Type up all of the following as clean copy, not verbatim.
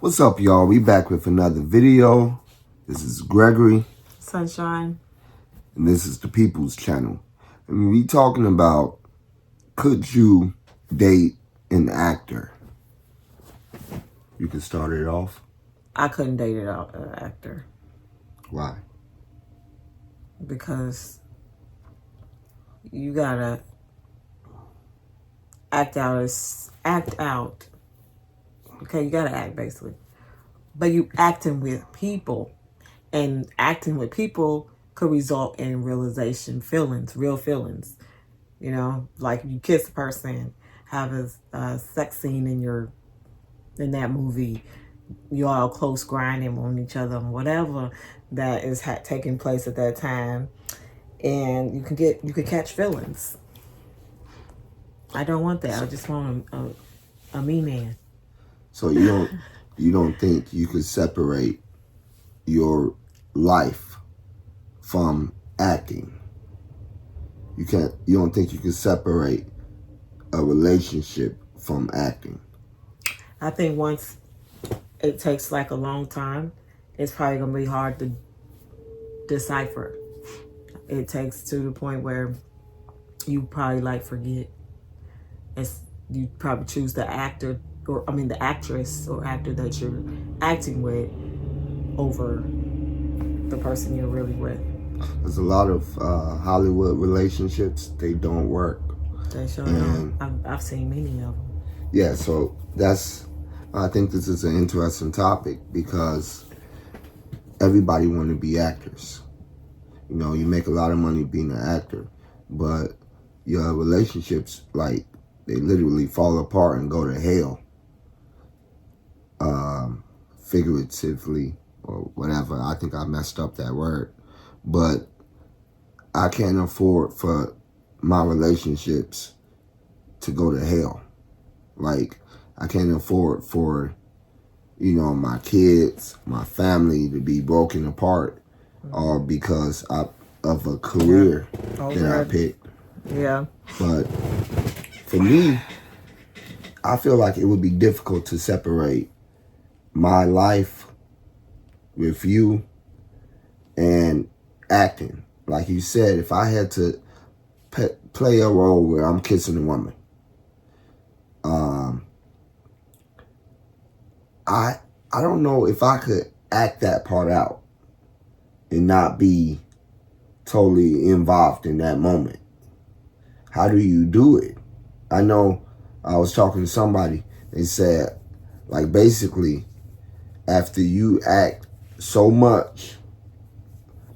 What's up, y'all? We back with another video. This is Gregory. Sunshine. And this is the People's Channel. And we talking about, could you date an actor? You can start it off. I couldn't date an actor. Why? Because you gotta act out. Okay, you gotta act basically. But you acting with people. And acting with people could result in real feelings. You know, like you kiss a person, have a sex scene in that movie, you all close grinding on each other, whatever that is taking place at that time, and you could catch feelings. I don't want that. I just want a me man. So you don't think you could separate your life from acting? You don't think you could separate a relationship from acting? I think once it takes like a long time, it's probably gonna be hard to decipher. It takes to the point where you probably like forget. You probably choose the the actress or actor that you're acting with over the person you're really with. There's a lot of Hollywood relationships, they don't work. They sure don't. I've seen many of them. Yeah, so I think this is an interesting topic because everybody want to be actors. You know, you make a lot of money being an actor, but your relationships, like, they literally fall apart and go to hell. Figuratively or whatever. I think I messed up that word. But I can't afford for my relationships to go to hell. Like, I can't afford for, my kids, my family to be broken apart, or because of a career that I picked. Yeah. But for me, I feel like it would be difficult to separate my life with you and acting. Like you said, if I had to play a role where I'm kissing a woman, I don't know if I could act that part out and not be totally involved in that moment. How do you do it? I know I was talking to somebody, they said, like, basically, after you act so much,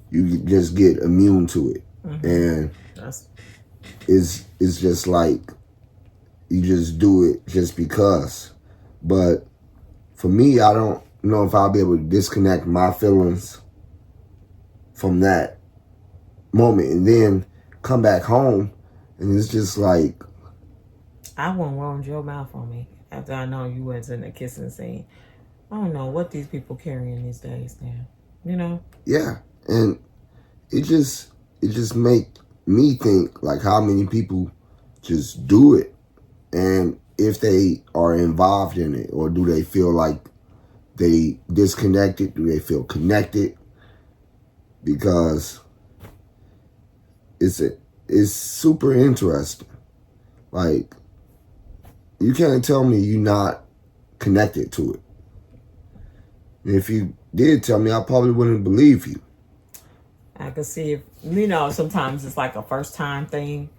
you just get immune to it. Mm-hmm. And it's just like you just do it just because. But for me, I don't know if I'll be able to disconnect my feelings from that moment and then come back home and it's just like, I won't roam your mouth on me after I know you was in the kissing scene. I don't know what these people carrying these days now. Yeah, and it just make me think, like, how many people just do it, and if they are involved in it, or do they feel like they disconnected? Do they feel connected? Because it's super interesting. Like, you can't tell me you're not connected to it. If you did tell me, I probably wouldn't believe you. I could see if, sometimes it's like a first time thing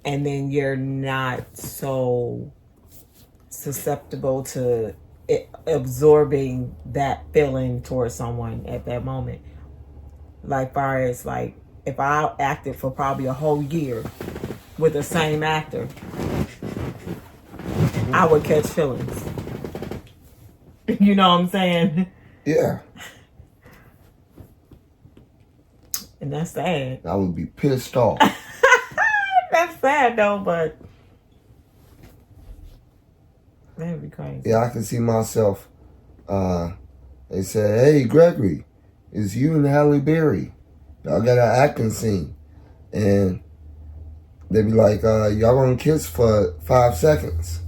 and then you're not so susceptible to absorbing that feeling towards someone at that moment. Like, far as like, if I acted for probably a whole year with the same actor, I would catch feelings. You know what I'm saying? Yeah. And that's sad. I would be pissed off. That's sad though, but that'd be crazy. Yeah, I can see myself. They said, "Hey, Gregory, it's you and Halle Berry. Y'all got an acting scene." And they be like, y'all gonna kiss for 5 seconds.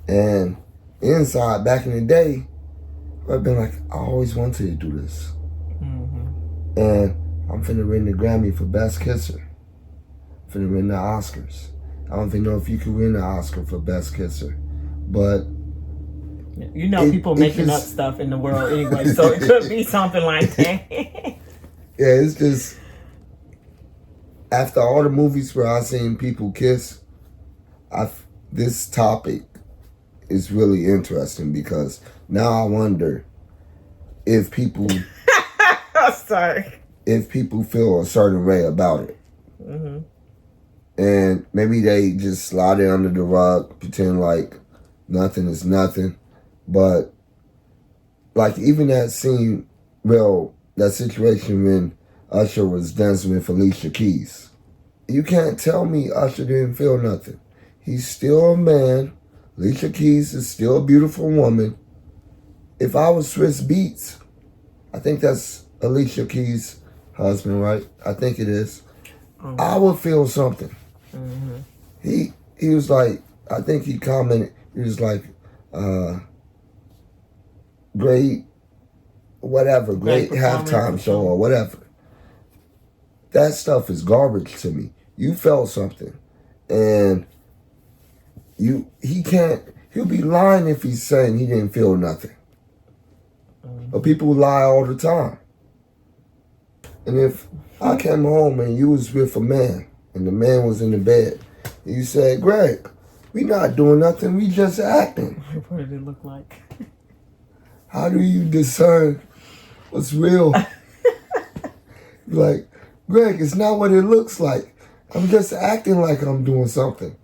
And inside, back in the day, I've been like, I always wanted to do this. And I'm finna win the Grammy for Best Kisser. Finna win the Oscars. I don't think know if you can win the Oscar for Best Kisser, but you know, people making up stuff in the world anyway, so it could be something like that. Yeah, it's just after all the movies where I seen people kiss, this topic is really interesting because now I wonder if people Sorry. if people feel a certain way about it. And maybe they just slide it under the rug, pretend like nothing is nothing. But like even that scene, well, that situation when Usher was dancing with Alicia Keys, you can't tell me Usher didn't feel nothing. He's still a man. Alicia Keys is still a beautiful woman. If I was Swiss Beats, I think that's Alicia Keys' husband, right? I think it is. I would feel something. He was like, I think he commented, he was like, great halftime show or whatever. That stuff is garbage to me. You felt something. And he'll be lying if he's saying he didn't feel nothing. But people lie all the time. And if I came home and you was with a man and the man was in the bed, and you said, Greg, we not doing nothing, we just acting. What did it look like? How do you discern what's real? Like, Greg, it's not what it looks like. I'm just acting like I'm doing something.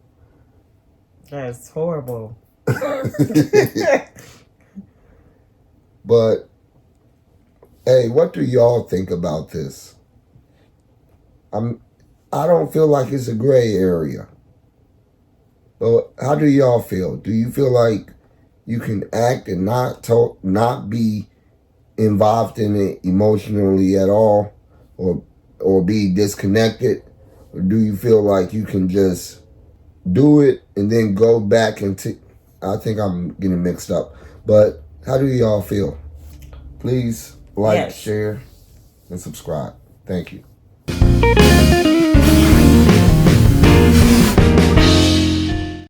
That's horrible. But, hey, what do y'all think about this? I don't feel like it's a gray area. But how do y'all feel? Do you feel like you can act and not be involved in it emotionally at all, or be disconnected? Or do you feel like you can just do it and then go back and I think I'm getting mixed up. But how do y'all feel? Please like, share, and subscribe. Thank you.